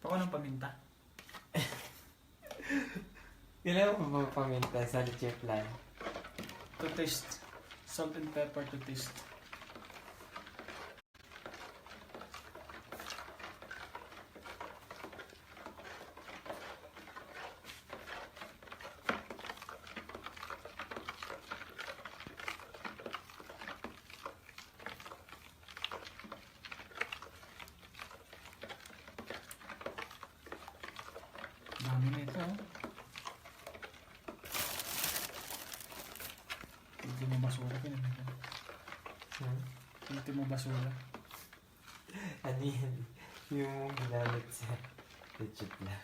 Ako ng paminta. Kailangan mo ba paminta sa leche plan? To taste. Salt and pepper to taste. Dami na ito. Hindi mo basura pinag-ito. Hindi mo basura. Ano yan? Yung ginamit sa leche plan.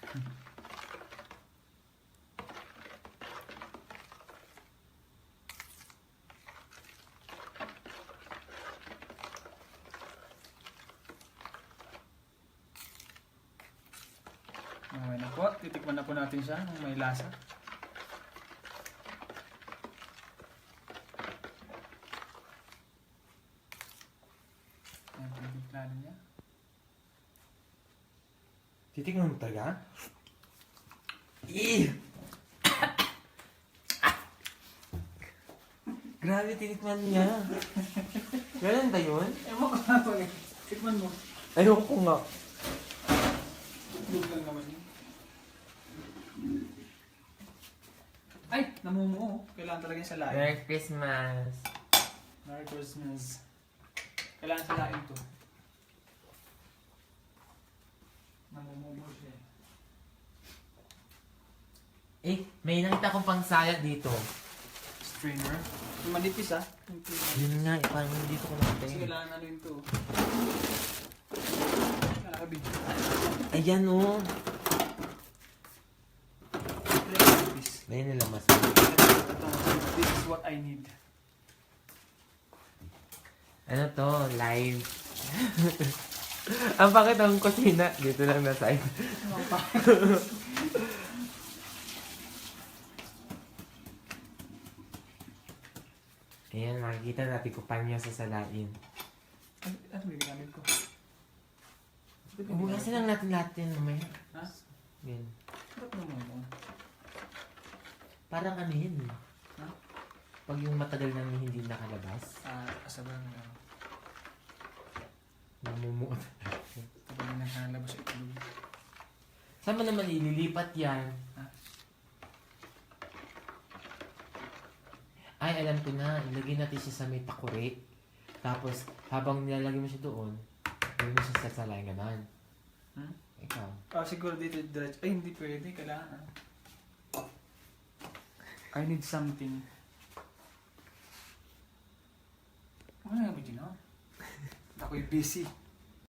Okay na po. Titikman na po natin siya ng may lasa. Ayan po yung plano niya. Titignan mo talaga? Eh! Grabe, titikman niya. Ganun ba yun? Ewan ko nga po eh. Tikman mo. Ayoko nga. Look lang naman yun. Ay! Namumuo. Kailangan talaga yung salain. Merry Christmas! Merry Christmas. Kailangan salain to. Namumuo siya. Eh, may nakita akong pang salad dito. Strainer. Yung manipis ah. Yung pinag- Yun nga, parang dito ko Kasi nakita. kailangan ano yun to. Nakakabidyo. Ayan o. Manipis. Ayun nila mas. This is what I need. Ano to? Live. Ang pakit ang kusina. Dito lang na side. Ayan, makikita natin kung paano niya sasalain. Ano yung ginamit ko? Hugasin lang natin lahat mamaya. Ha? Yan. Ba't naman mo? Parang ano yun. Ha? Pag yung matagal nang hindi nakalabas, Asaban na. namumuot. Kapag nakalabas ito. Saan mo naman ililipat yan? Ha? Ay, alam ko na. Ilagay natin siya sa may takuri. Tapos, habang nilalagay mo siya doon, gawin mo siya sa salayan ganon. Hmm? Ikaw. Siguro dito diretso. Ay, hindi pwede. Kailangan. I need something. Ano nga ba dyan? Ako'y busy.